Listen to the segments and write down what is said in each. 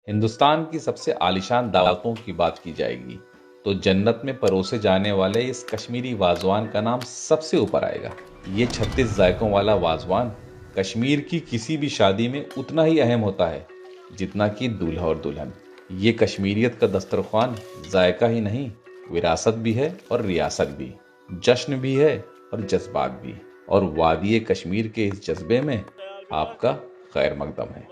हिंदुस्तान की सबसे आलीशान दावतों की बात की जाएगी तो जन्नत में परोसे जाने वाले इस कश्मीरी वाजवान का नाम सबसे ऊपर आएगा। ये 36 जायकों वाला वाजवान कश्मीर की किसी भी शादी में उतना ही अहम होता है जितना कि दूल्हा और दुल्हन। ये कश्मीरियत का दस्तरख्वान जायका ही नहीं, विरासत भी है और रियासत भी, जश्न भी है और जज्बात भी। और वादिये कश्मीर के इस जज्बे में आपका खैर मकदम है।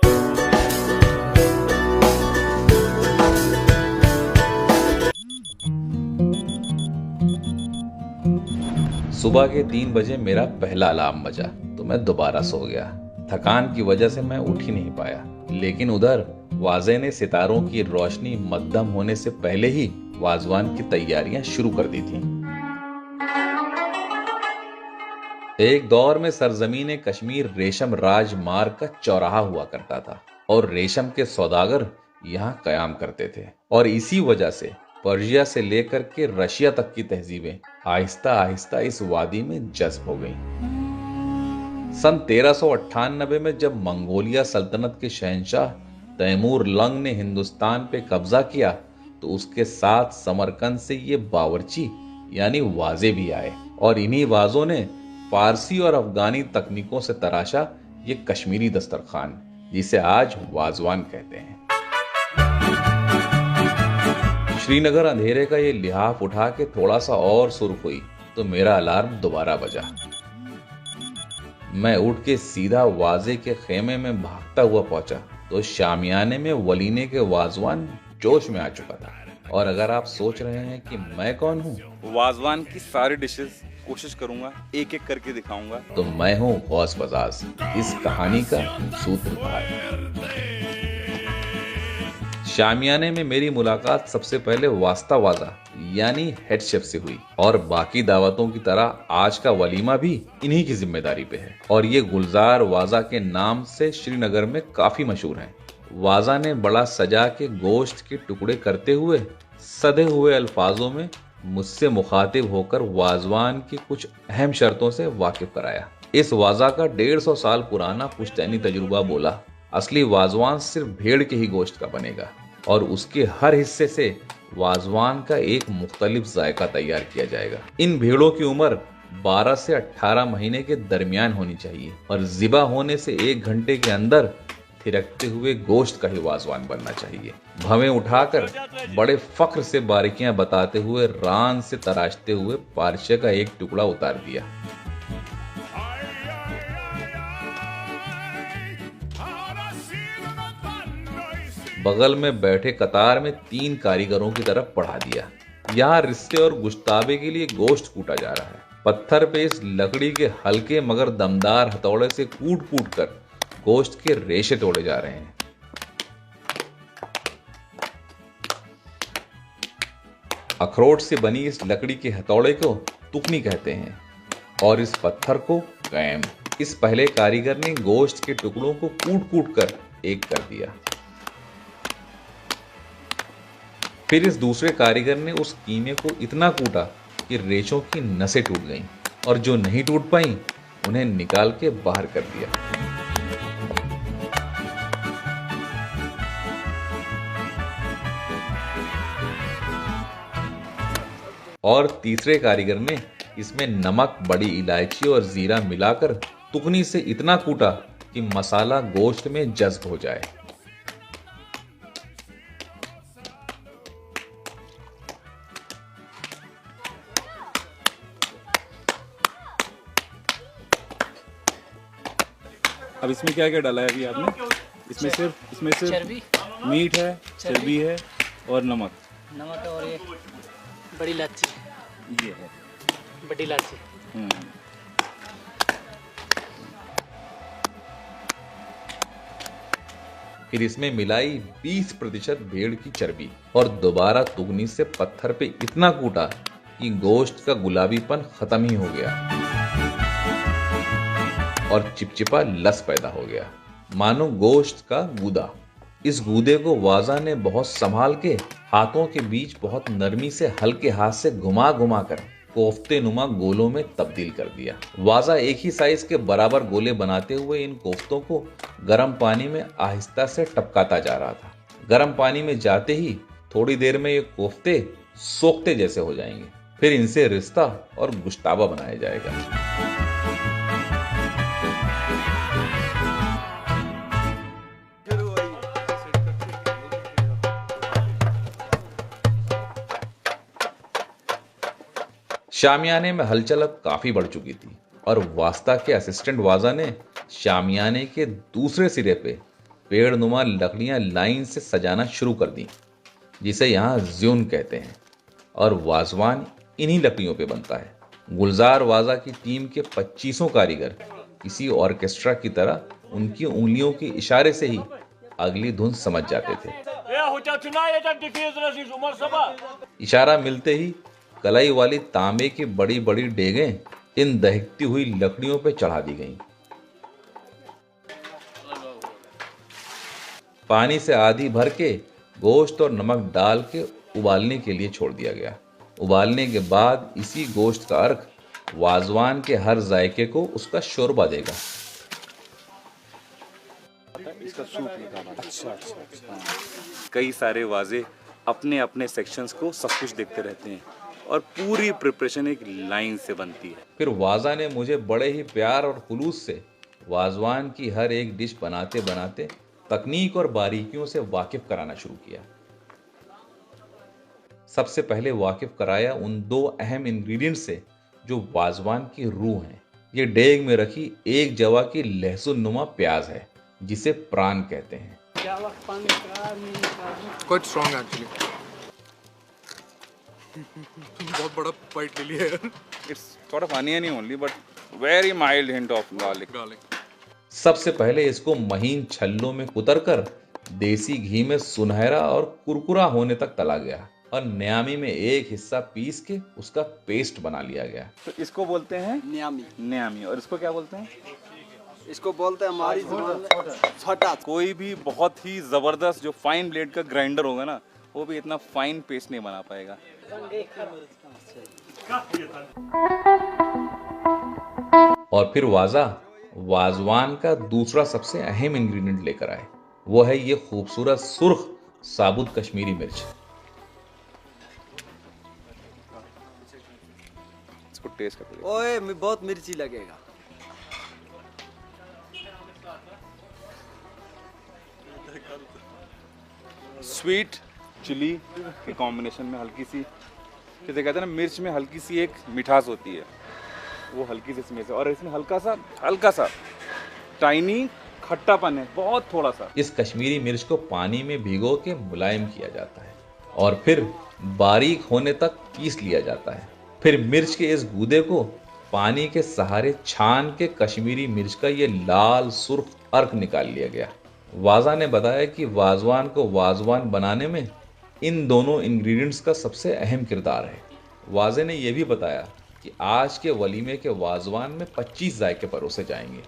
सुबह के 3 बजे मेरा पहला अलार्म बजा तो मैं दोबारा सो गया। थकान की वजह से मैं उठ ही नहीं पाया, लेकिन उधर वाजे ने सितारों की रोशनी मध्यम होने से पहले ही वाजवान की तैयारियां शुरू कर दी थी। एक दौर में सरजमीन कश्मीर रेशम राजमार्ग का चौराहा हुआ करता था और रेशम के सौदागर यहाँ कयाम करते थे। और इसी वजह से पर्शिया से लेकर के रशिया तक की तहजीबें आहिस्ता आहिस्ता इस वादी में जज्ब हो गईं। सन 1398 में जब मंगोलिया सल्तनत के शहंशाह तैमूर लंग ने हिंदुस्तान पे कब्जा किया तो उसके साथ समरकंद से ये बावर्ची यानी वाजे भी आए और इन्हीं वाजों ने फारसी और अफगानी तकनीकों से तराशा ये कश्मीरी दस्तरखान, जिसे आज वाजवान कहते हैं। श्रीनगर अंधेरे का ये लिहाफ उठा के थोड़ा सा और सुर्ख हुई तो मेरा अलार्म दोबारा बजा। मैं उठ के सीधा वाजे के खेमे में भागता हुआ पहुंचा तो शामियाने में वलीने के वाजवान जोश में आ चुका था। और अगर आप सोच रहे हैं कि मैं कौन हूँ, वाजवान की सारी डिशेस कोशिश करूंगा, एक एक करके दिखाऊंगा। तो मैं हूँ गौस बजाज, इस कहानी का सूत्रधार। शामियाने में मेरी मुलाकात सबसे पहले वास्ता वाजा यानी हेड शेफ से हुई और बाकी दावतों की तरह आज का वलीमा भी इन्हीं की जिम्मेदारी पे है। और ये गुलजार वाजा के नाम से श्रीनगर में काफी मशहूर है। वाजा ने बड़ा सजा के गोश्त के टुकड़े करते हुए सधे हुए अल्फाजों में मुझसे मुखातिब होकर वाजवान की कुछ अहम शर्तों से वाकिफ कराया। इस वाजा का 150 साल पुराना पुश्तैनी तजुर्बा बोला, असली वाजवान सिर्फ भेड़ के ही गोश्त का बनेगा और उसके हर हिस्से से वाजवान का एक मुख्तलिफ जायका तैयार किया जाएगा। इन भेड़ों की उम्र 12 से 18 महीने के दरमियान होनी चाहिए और जिबा होने से 1 घंटे के अंदर थिरकते हुए गोश्त का ही वाजवान बनना चाहिए। भवें उठाकर बड़े फख्र से बारीकियां बताते हुए रान से तराशते हुए पारचे का एक टुकड़ा उतार दिया। बगल में बैठे कतार में 3 कारीगरों की तरफ बढ़ा दिया। यहाँ रिश्ते और गुश्ताबे के लिए गोश्त कूटा जा रहा है। पत्थर पे इस लकड़ी के हल्के मगर दमदार हथौड़े से कूट कूट कर गोश्त के रेशे तोड़े जा रहे हैं। अखरोट से बनी इस लकड़ी के हथौड़े को तुकनी कहते हैं और इस पत्थर को कैम। इस पहले कारीगर ने गोश्त के टुकड़ों को कूट कूट कर एक कर दिया। फिर इस दूसरे कारीगर ने उस कीमे को इतना कूटा कि रेशों की नसें टूट गईं और जो नहीं टूट पाईं उन्हें निकाल के बाहर कर दिया। और तीसरे कारीगर ने इसमें नमक, बड़ी इलायची और जीरा मिलाकर तुकनी से इतना कूटा कि मसाला गोश्त में जज्ब हो जाए। अब इसमें क्या क्या डाला है अभी आपने? इसमें सिर्फ चर्बी, मीट है, चर्बी है और नमक है और ये बड़ी इलायची, ये है बड़ी इलायची। फिर इसमें मिलाई 20% भेड़ की चर्बी और दोबारा तुगनी से पत्थर पे इतना कूटा कि गोश्त का गुलाबीपन खत्म ही हो गया और चिपचिपा लस पैदा हो गया, मानो गोश्त का गूदा। इस गूदे को वाजा ने बहुत संभाल के हाथों के बीच बहुत नरमी से हल्के हाथ से घुमा घुमा कर कोफ्ते नुमा गोलों में तब्दील कर दिया। वाजा एक ही साइज के बराबर गोले बनाते हुए इन कोफ्तों को गर्म पानी में आहिस्ता से टपकाता जा रहा था। गर्म पानी में जाते ही थोड़ी देर में ये कोफ्ते सोख्ते जैसे हो जाएंगे। फिर इनसे रिश्ता और गुश्ताबा बनाया जाएगा। शामियाने में हलचल अब काफी बढ़ चुकी थी और वास्ता के असिस्टेंट वाजा ने शामियाने के दूसरे सिरे पे पेड़ नुमा लकड़ियां लाइन से सजाना शुरू कर दी, जिसे यहाँ ज़्यून कहते हैं, और वाजवान इन्हीं लकड़ियों पे बनता है। गुलजार वाजा की टीम के 25 कारीगर किसी ऑर्केस्ट्रा की तरह उनकी उंगलियों के इशारे से ही अगली धुन समझ जाते थे। इशारा मिलते ही कलाई वाली तांबे की बड़ी बड़ी डेगें इन दहकती हुई लकड़ियों पर चढ़ा दी गईं। पानी से आधी भर के गोश्त और नमक डाल के उबालने के लिए छोड़ दिया गया। उबालने के बाद इसी गोश्त का अर्क वाजवान के हर जायके को उसका शोरबा देगा। इसका सूप निकाला। अच्छा। कई सारे वाजे अपने अपने सेक्शंस को सब कुछ देखते रहते हैं और पूरी प्रिपरेशन एक लाइन से बनती है। फिर वाजा ने मुझे बड़े ही प्यार और खुलूस से वाजवान की हर एक डिश बनाते बनाते तकनीक और बारीकियों से वाकिफ कराना शुरू किया। सबसे पहले वाकिफ कराया उन 2 अहम इंग्रेडिएंट से जो वाजवान की रूह हैं। ये डेग में रखी एक जवा की लहसुन नुमा प्याज है, जिसे प्राण कहते हैं। Quite strong actually. बहुत बड़ा बाइट ले लिया है। It's sort of oniony only, but very mild hint of garlic. सबसे पहले इसको महीन छल्लों में कुतरकर देसी घी में सुनहरा और कुरकुरा होने तक तला गया और न्यामी में एक हिस्सा पीस के उसका पेस्ट बना लिया गया। तो इसको बोलते हैं न्यामी। और इसको क्या बोलते हैं? इसको बोलते हैं हमारी छोटा। कोई भी बहुत ही जबरदस्त जो फाइन ब्लेड का ग्राइंडर होगा ना, वो भी इतना फाइन पेस्ट नहीं बना पाएगा। और फिर वाजवान का दूसरा सबसे अहम इंग्रेडिएंट लेकर आए। वो है ये खूबसूरत सुर्ख साबुत कश्मीरी मिर्च। इसको टेस्ट करते हैं। ओए बहुत मिर्ची लगेगा। स्वीट चिली के कॉम्बिनेशन में हल्की सी, जैसे कहते हैं ना, मिर्च में हल्की सी एक मिठास होती है, वो हल्की सी इसमें से, और इसमें हल्का सा टाइनी खट्टापन है, बहुत थोड़ा सा। इस कश्मीरी मिर्च को पानी में भिगो के मुलायम किया जाता है और फिर बारीक होने तक पीस लिया जाता है। फिर मिर्च के इस गूदे को पानी के सहारे छान के कश्मीरी मिर्च का ये लाल सुर्ख अर्क निकाल लिया गया। वाजा ने बताया कि वाजवान को वाजवान बनाने में इन दोनों इंग्रेडिएंट्स का सबसे अहम किरदार है। वाजे ने यह भी बताया कि आज के वलीमे के वाजवान में 25 जायके परोसे जाएंगे।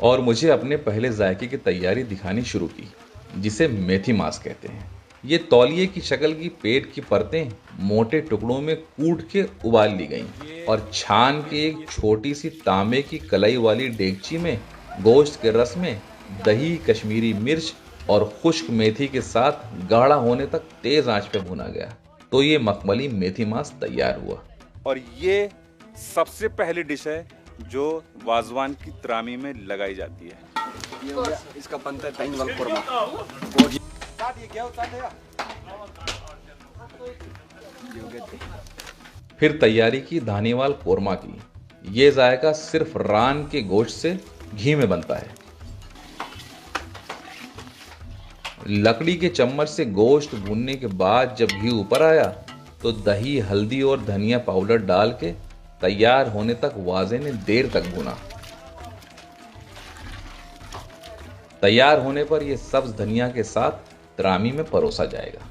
और मुझे अपने पहले जायके की तैयारी दिखानी शुरू की, जिसे मेथी मास कहते हैं। ये तौलिए की शक्ल की पेट की परतें मोटे टुकड़ों में कूट के उबाल ली गईं और छान के एक छोटी सी तांबे की कलाई वाली डेगची में गोश्त के रस में दही, कश्मीरी मिर्च और खुश्क मेथी के साथ गाढ़ा होने तक तेज आंच पे भुना गया। तो ये मखमली मेथी मास तैयार हुआ। और ये सबसे पहली डिश है जो वाजवान की त्रामी में लगाई जाती है। ये हो गया, इसका बनता है ताइन वाला कोरमा। फिर तैयारी की धानीवाल कोरमा की। ये जायका सिर्फ रान के गोश्त से घी में बनता है। लकड़ी के चम्मच से गोश्त भूनने के बाद जब घी ऊपर आया तो दही, हल्दी और धनिया पाउडर डाल के तैयार होने तक वाजे ने देर तक भूना। तैयार होने पर यह सब्ज धनिया के साथ त्रामी में परोसा जाएगा।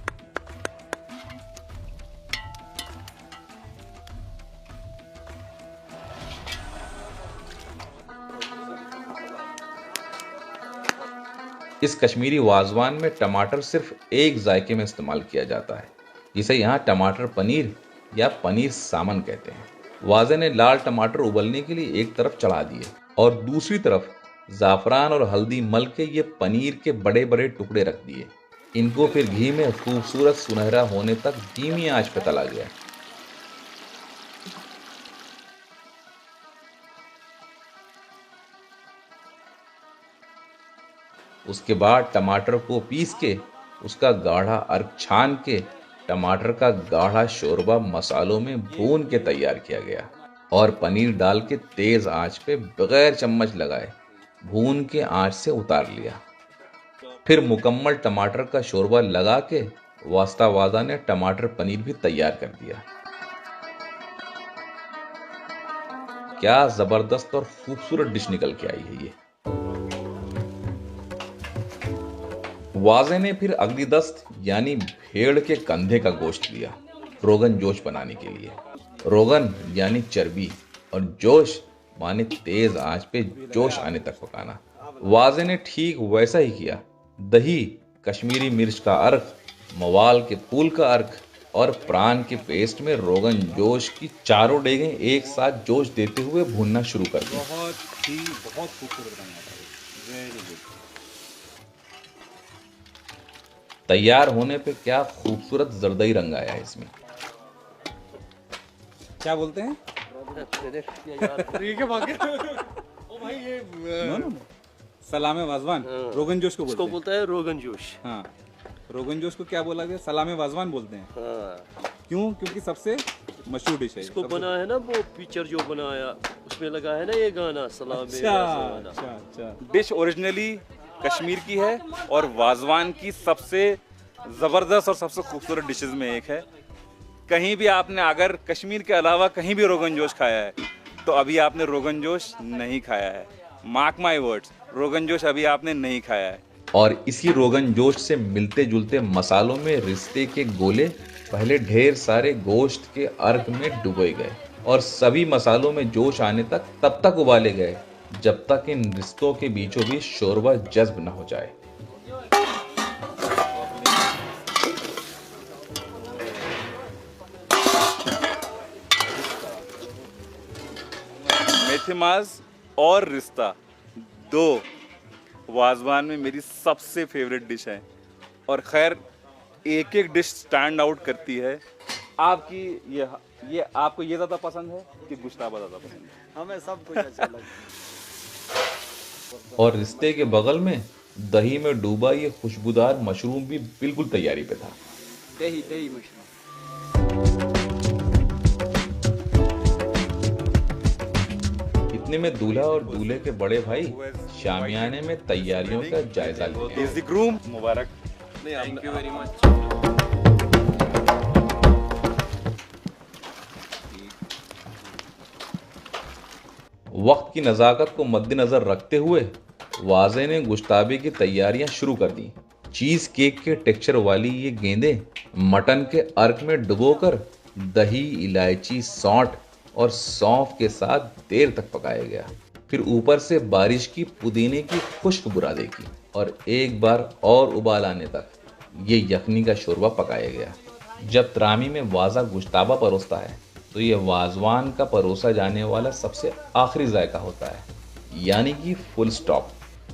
इस कश्मीरी वाजवान में टमाटर सिर्फ एक जायके में इस्तेमाल किया जाता है, जिसे यहाँ टमाटर पनीर या पनीर सामन कहते हैं। वाजे ने लाल टमाटर उबलने के लिए एक तरफ चढ़ा दिए और दूसरी तरफ जाफरान और हल्दी मल के ये पनीर के बड़े बड़े टुकड़े रख दिए। इनको फिर घी में खूबसूरत सुनहरा होने तक धीमी आंच पर तला गया। उसके बाद टमाटर को पीस के उसका गाढ़ा अर्क छान के टमाटर का गाढ़ा शोरबा मसालों में भून के तैयार किया गया और पनीर डाल के तेज आंच पे बगैर चम्मच लगाए भून के आंच से उतार लिया। फिर मुकम्मल टमाटर का शोरबा लगा के वास्ता वाजा ने टमाटर पनीर भी तैयार कर दिया। क्या जबरदस्त और खूबसूरत डिश निकल के आई है ये। वाजे ने फिर अगली दस्त यानी भेड़ के कंधे का गोश्त लिया रोगन जोश बनाने के लिए। रोगन यानी चर्बी और जोश माने तेज आंच पे जोश आने तक पकाना। वाजे ने ठीक वैसा ही किया। दही, कश्मीरी मिर्च का अर्क, मवाल के फूल का अर्क और प्राण के पेस्ट में रोगन जोश की चारों डेगें एक साथ जोश देते हुए भूनना शुरू कर दी। बहुत खूबसूरत बना था, वेरी गुड। तैयार होने पे क्या खूबसूरत जरदई रंग आया है इसमें। क्या बोलते हैं? ये क्या भाग गया? ओ भाई ये सलामे वाजवान रोगन जोश को इसको बोलते हैं। बोलता है रोगन जोश। हाँ, रोगन जोश को क्या बोला गया? सलामे वाजवान बोलते हैं। हाँ, क्यों? क्योंकि सबसे मशहूर डिश है। इसको बना है ना वो पिक्चर जो बनाया उसमें लगा है ना ये गाना सलामे अच्छा वाजवान। अच्छा अच्छा। डिश ओरिजिनली कश्मीर की है और वाजवान की सबसे ज़बरदस्त और सबसे खूबसूरत डिशेस में एक है। कहीं भी आपने अगर कश्मीर के अलावा कहीं भी रोगन जोश खाया है तो अभी आपने रोगन जोश नहीं खाया है। Mark my words, rogan josh अभी आपने नहीं खाया है। और इसी रोगन जोश से मिलते जुलते मसालों में रिश्ते के गोले पहले ढेर सारे गोश्त के अर्क में डुबोए गए और सभी मसालों में जोश आने तक तब तक उबाले गए जब तक इन रिश्तों के बीचों बीच शोरबा जज्ब न हो जाए। मेथमाज और रिश्ता दो वाजवान में मेरी सबसे फेवरेट डिश है और खैर एक एक डिश स्टैंड आउट करती है। आपकी ये आपको ये ज़्यादा पसंद है कि गुश्ताबा ज़्यादा पसंद है? हमें सब कुछ अच्छा लगता है। और रिश्ते के बगल में दही में डूबा ये खुशबूदार मशरूम भी बिल्कुल तैयारी पे था। दही मशरूम। इतने में दूल्हा और दूल्हे के बड़े भाई शामियाने में तैयारियों का जायजा लेते। Is the groom Mubarak. Thank you very much. वक्त की नज़ाकत को मद्देनजर रखते हुए वाजे ने गुश्ताबे की तैयारियां शुरू कर दी। चीज केक के टेक्सचर वाली ये गेंदें मटन के अर्क में डुबोकर दही, इलायची, सौंठ और सौंफ के साथ देर तक पकाया गया। फिर ऊपर से बारिश की पुदीने की खुश्क बुरादे की और एक बार और उबाल आने तक ये यखनी का शोरबा पकाया गया। जब त्रामी में वाजा गुश्ताबा परोसता है तो ये वाजवान का परोसा जाने वाला सबसे आखिरी जायका होता है, यानी कि फुल स्टॉप।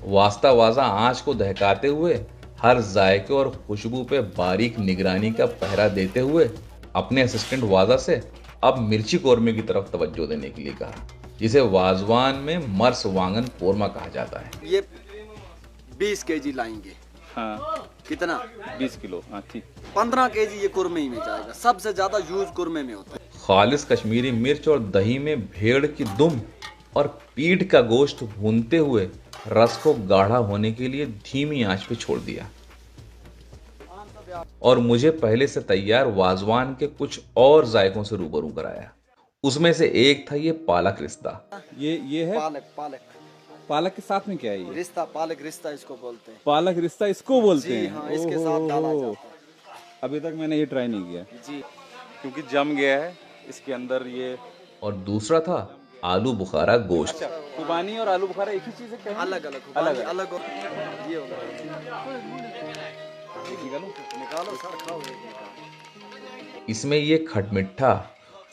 वास्ता वाजा आंच को दहकाते हुए हर जायके और खुशबू पे बारीक निगरानी का पहरा देते हुए अपने असिस्टेंट वाजा से अब मिर्ची कोरमे की तरफ तवज्जो देने के लिए कहा, जिसे वाजवान में मर्स वांगन कोरमा कहा जाता है। ये 20 केजी लाएंगे। हाँ, कितना? 20 किलो। हाँ ठीक। 15 केजी ये कुरमे ही में जाएगा। सबसे ज्यादा यूज कुरमे में होता है। खालिस कश्मीरी मिर्च और दही में भेड़ की दुम और पीठ का गोश्त भूनते हुए रस को गाढ़ा होने के लिए धीमी आंच पे छोड़ दिया और मुझे पहले से तैयार वाजवान के कुछ और जायकों से रूबरू कराया। उसमें से एक था ये पालक रिश्ता। ये है पालक पालक के साथ में क्या है ये? रिश्ता, पालक रिश्ता इसको बोलते हैं। पालक रिश्ता इसको बोलते जी हैं? हाँ, इसके साथ डाला ओहो। जाता है। अभी तक मैंने ये ट्राई नहीं किया जी, क्योंकि जम गया है इसके अंदर ये। और दूसरा था आलू बुखारा गोश्त। खुबानी और आलू बुखारा एक ही चीज है क्या? अलग अलग ये होगा। निकालो सर, खाओ। इसमें ये खटमिठा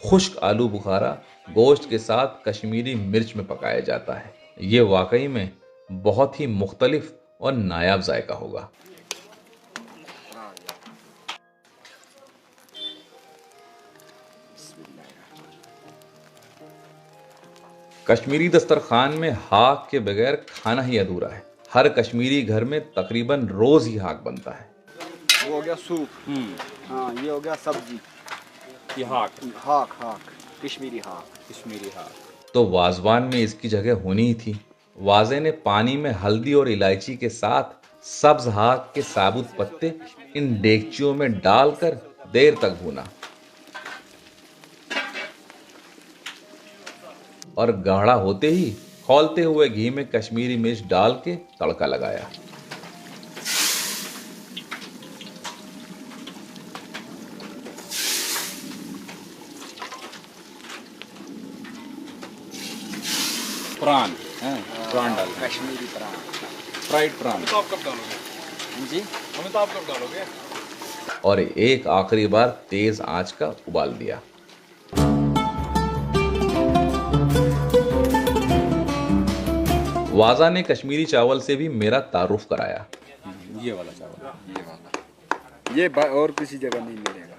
खुश्क आलू बुखारा गोश्त के साथ कश्मीरी मिर्च में पकाया जाता है। ये वाकई में बहुत ही मुख्तलिफ और नायाब जायका होगा। कश्मीरी दस्तरखान में हाक के बगैर खाना ही अधूरा है। हर कश्मीरी घर में तकरीबन रोज ही हाक बनता है। वो हो गया सूप। हाँ, ये हो गया सब्जी। ये हाक हाक कश्मीरी हाक। तो वाजवान में इसकी जगह होनी ही थी। वाजे ने पानी में हल्दी और इलायची के साथ सब्ज हाक के साबुत पत्ते इन डेगचियों में डालकर देर तक भूना और गाढ़ा होते ही खौलते हुए घी में कश्मीरी मिर्च डाल के तड़का लगाया। प्राण डाल, कश्मीरी प्राण, फ्राइड प्राण। तो आप कब डालोगे जी? हमें तो आप कब डालोगे? और एक आखिरी बार तेज आंच का उबाल दिया। वाजा ने कश्मीरी चावल से भी मेरा तारुफ कराया। ये वाला चावल, ये और किसी जगह नहीं मिलेगा।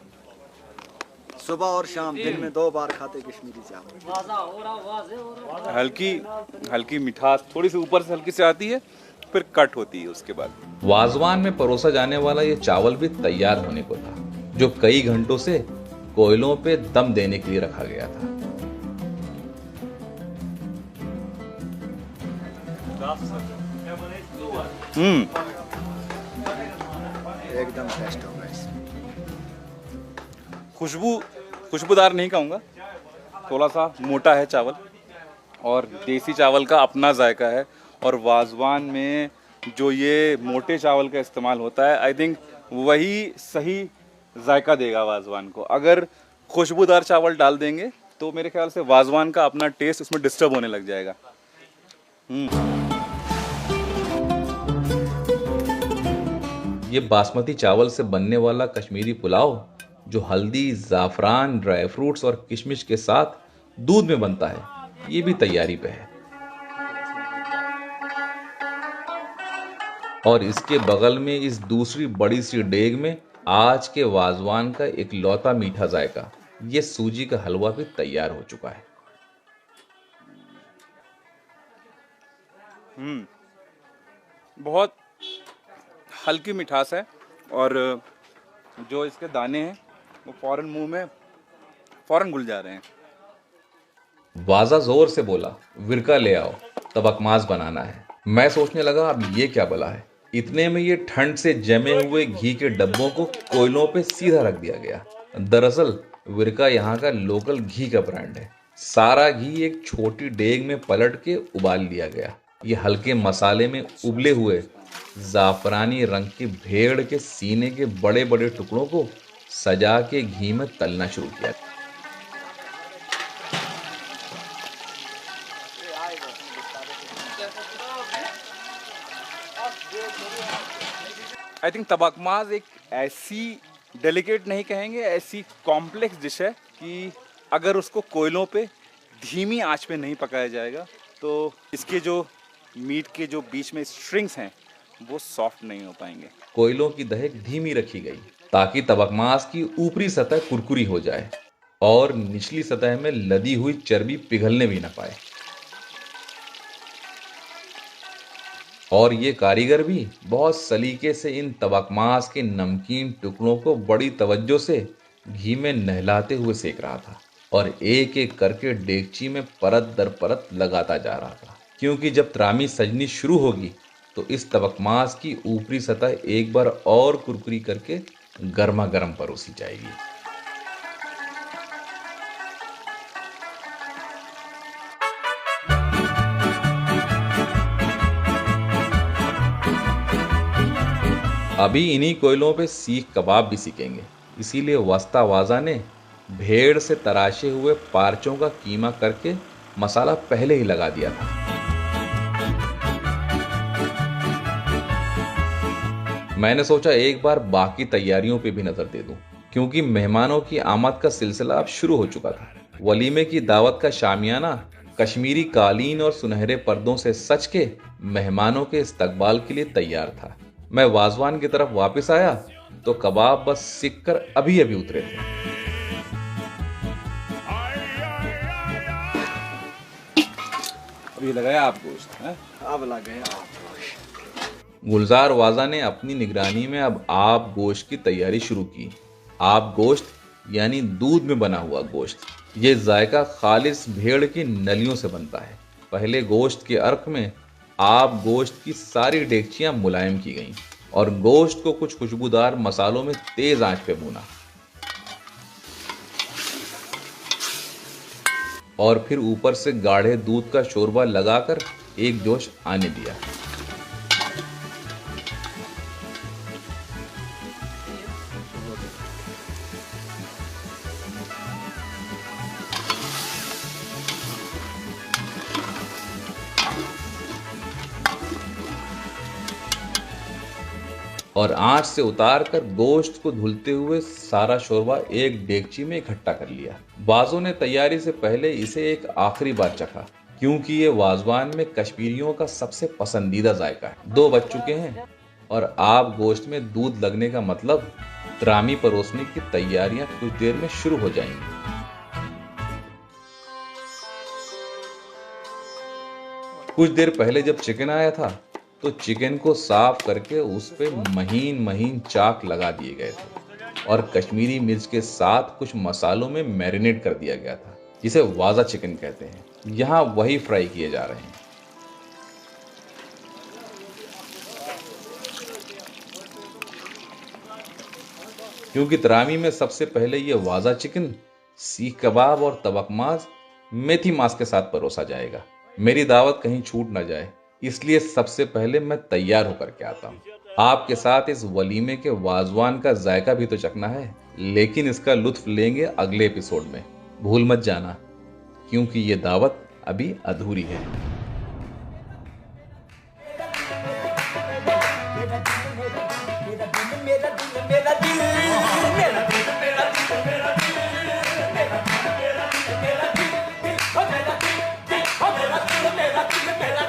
सुबह और शाम दिन में 2 बार खाते कश्मीरी चावल। हल्की मिठास थोड़ी सी ऊपर से हल्की से आती है, फिर कट होती है उसके बाद। वाजवान में परोसा जाने वाला ये चावल भी तैयार होने को था, जो कई घंटों से कोयलों पे दम देने के लिए रखा गया था। एकदम टेस्ट होगा इसमें। खुशबूदार नहीं कहूँगा, थोड़ा सा मोटा है चावल और देसी चावल का अपना जायका है। और वाजवान में जो ये मोटे चावल का इस्तेमाल होता है, आई थिंक वही सही जायका देगा वाजवान को। अगर खुशबूदार चावल डाल देंगे तो मेरे ख्याल से वाजवान का अपना टेस्ट उसमें डिस्टर्ब होने लग जाएगा। ये बासमती चावल से बनने वाला कश्मीरी पुलाव, जो हल्दी, जाफरान, ड्राई फ्रूट्स और किशमिश के साथ दूध में बनता है, ये भी तैयारी पे है। और इसके बगल में इस दूसरी बड़ी सी डेग में आज के वाजवान का इकलौता मीठा जायका, ये सूजी का हलवा भी तैयार हो चुका है। बहुत हल्की मिठास है और जो इसके दाने हैं वो फौरन मुंह में फौरन घुल जा रहे हैं। वाजा जोर से बोला, विरका ले आओ, तबकमाज बनाना है। मैं सोचने लगा, अब ये क्या बला है। इतने में ये ठंड से जमे हुए घी के डब्बों को कोयलों पे सीधा रख दिया गया। दरअसल विरका यहाँ का लोकल घी का ब्रांड है। सारा घी एक छोटी डेग में पलट के उबाल लिया गया। ये हल्के मसाले में उबले हुए जाफरानी रंग की भेड़ के सीने के बड़े बड़े टुकड़ों को सजा के घी में तलना शुरू किया। आई थिंक तबकमाज एक ऐसी डेलिकेट नहीं कहेंगे, ऐसी कॉम्प्लेक्स डिश है कि अगर उसको कोयलों पे धीमी आंच पे नहीं पकाया जाएगा तो इसके जो मीट के जो बीच में स्ट्रिंग्स हैं वो सॉफ्ट नहीं हो पाएंगे। कोयलों की दहक धीमी रखी गई ताकि तबकमाज की ऊपरी सतह कुरकुरी हो जाए और निचली सतह में लदी हुई चर्बी पिघलने भी न पाए। और ये कारीगर भी बहुत सलीके से इन तबकमाज के नमकीन टुकड़ों को बड़ी तवज्जो से घी में नहलाते हुए सेक रहा था और एक एक करके डेगची में परत दर परत लगाता जा रहा था, क्योंकि जब त्रामी सजनी शुरू होगी तो इस तबकमाज की ऊपरी सतह एक बार और कुरकुरी करके गर्मा गर्म परोसी जाएगी। अभी इन्हीं कोयलों पे सीख कबाब भी सीखेंगे, इसीलिए वस्ता वाजा ने भेड़ से तराशे हुए पार्चों का कीमा करके मसाला पहले ही लगा दिया था। मैंने सोचा एक बार बाकी तैयारियों पे भी नजर दे दूं, क्योंकि मेहमानों की आमद का सिलसिला अब शुरू हो चुका था। वलीमे की दावत का शामियाना कश्मीरी कालीन और सुनहरे पर्दों से सज के मेहमानों के इस्तकबाल के लिए तैयार था। मैं वाजवान की तरफ वापस आया तो कबाब बस सिक कर अभी अभी उतरे थे। अब ये लगाया आप गोश्त हैं? अब लगे आप। गुलजार वाजा ने अपनी निगरानी में अब आप गोश्त की तैयारी शुरू की। आप गोश्त यानी दूध में बना हुआ गोश्त। ये जायका खालिस भेड़ की नलियों से बनता है। पहले गोश्त के अर्क में आप गोश्त की सारी डेगचियां मुलायम की गईं और गोश्त को कुछ खुशबूदार मसालों में तेज आंच पे भूना और फिर ऊपर से गाढ़े दूध का शोरबा लगाकर एक जोश आने दिया। और आंच से उतार कर गोश्त को धुलते हुए सारा शोरबा एक डेगची में इकट्ठा कर लिया। बाजों ने तैयारी से पहले इसे एक आखिरी बार चखा, क्योंकि ये वाजवान में कश्मीरियों का सबसे पसंदीदा जायका है। 2 बज चुके हैं और आप गोश्त में दूध लगने का मतलब त्रामी परोसने की तैयारियां कुछ देर में शुरू हो जाएंगी। कुछ देर पहले जब चिकन आया था तो चिकन को साफ करके उस पे महीन महीन चाक लगा दिए गए थे और कश्मीरी मिर्च के साथ कुछ मसालों में मैरिनेट कर दिया गया था, जिसे वाजा चिकन कहते हैं। यहाँ वही फ्राई किए जा रहे हैं। क्योंकि तरामी में सबसे पहले ये वाजा चिकन, सीख कबाब और तबकमाज मेथी मांस के साथ परोसा जाएगा। मेरी दावत कहीं छूट ना जाए, इसलिए सबसे पहले मैं तैयार होकर के आता हूँ। आपके साथ इस वलीमे के वाजवान का जायका भी तो चखना है, लेकिन इसका लुत्फ लेंगे अगले एपिसोड में। भूल मत जाना, क्योंकि ये दावत अभी अधूरी है। मेरा